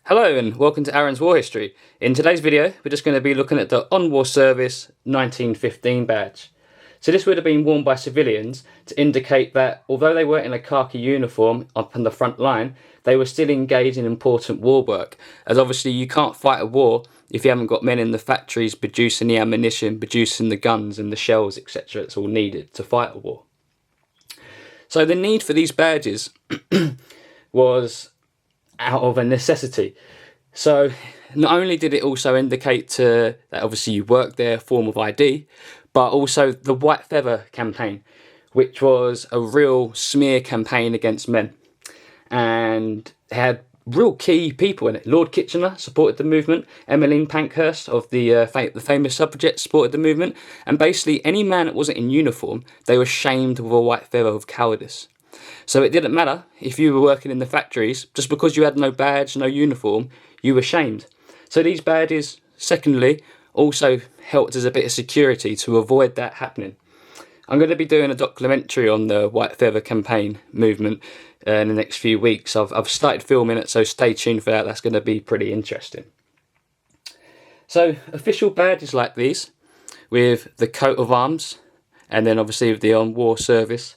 Hello and welcome to Aaron's War History. In today's video we're just going to be looking at the On War Service 1915 badge. So this would have been worn by civilians to indicate that although they weren't in a khaki uniform up on the front line, they were still engaged in important war work, as obviously you can't fight a war if you haven't got men in the factories producing the ammunition, producing the guns and the shells, etc. It's all needed to fight a war. So the need for these badges was out of a necessity. So not only did it also indicate that obviously you worked there, form of ID, but also the White Feather campaign, which was a real smear campaign against men, and had real key people in it. Lord Kitchener supported the movement. Emmeline Pankhurst of the famous suffragettes supported the movement, and basically any man that wasn't in uniform, they were shamed with a white feather of cowardice. So it didn't matter if you were working in the factories, just because you had no badge, no uniform, you were shamed. So these badges, secondly, also helped as a bit of security to avoid that happening. I'm going to be doing a documentary on the White Feather campaign movement in the next few weeks. I've started filming it, so stay tuned for that. That's going to be pretty interesting. So official badges like these, with the coat of arms, and then obviously with the On War Service,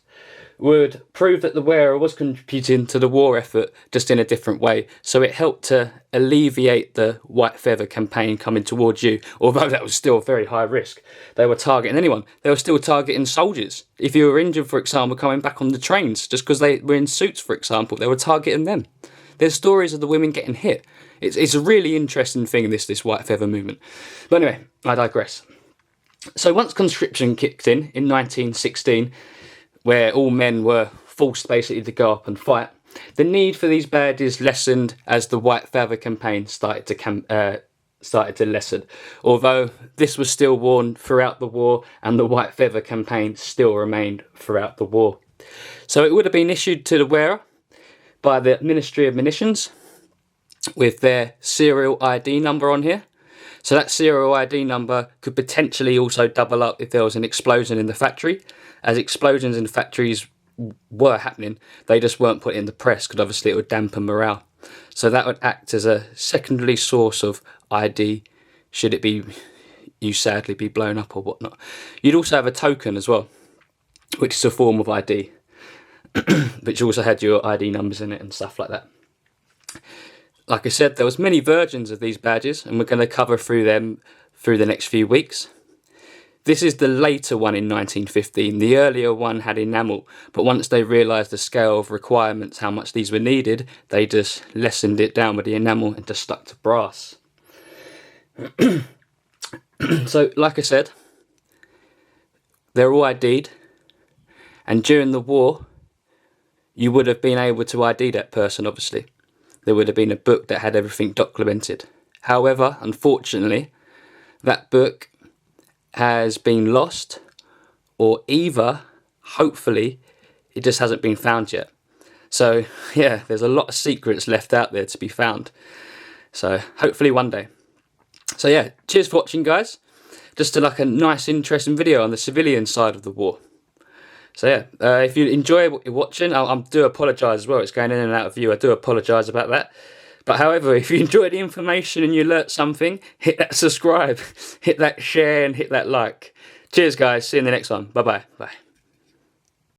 would prove that the wearer was contributing to the war effort just in a different way. So it helped to alleviate the White Feather campaign coming towards you, although that was still very high risk. They were targeting anyone. They were still targeting soldiers. If you were injured, for example, coming back on the trains, just because they were in suits, for example, they were targeting them. There's stories of the women getting hit. It's a really interesting thing, this White Feather movement. But anyway, I digress. So once conscription kicked in 1916, where all men were forced basically to go up and fight, the need for these badges lessened as the White Feather campaign started to lessen. Although this was still worn throughout the war, and the White Feather campaign still remained throughout the war. So it would have been issued to the wearer by the Ministry of Munitions with their serial ID number on here. So that serial ID number could potentially also double up if there was an explosion in the factory, as explosions in factories were happening. They just weren't put in the press because obviously it would dampen morale. So that would act as a secondary source of ID should it be you sadly be blown up or whatnot. You'd also have a token as well, which is a form of ID, which also had your ID numbers in it and stuff like that. Like I said, there was many versions of these badges, and we're going to cover through them through the next few weeks. This is the later one in 1915. The earlier one had enamel, but once they realised the scale of requirements, how much these were needed, they just lessened it down with the enamel and just stuck to brass. So, like I said, they're all ID'd, and during the war, you would have been able to ID that person, obviously. There would have been a book that had everything documented. However, unfortunately, that book has been lost, or either, hopefully, it just hasn't been found yet. So yeah, there's a lot of secrets left out there to be found. So hopefully one day. So yeah, cheers for watching, guys. Just a nice interesting video on the civilian side of the war. So yeah, if you enjoy what you're watching, I do apologise as well. It's going in and out of view. I do apologise about that. But however, if you enjoy the information and you learnt something, hit that subscribe, hit that share and hit that like. Cheers, guys. See you in the next one. Bye-bye. Bye.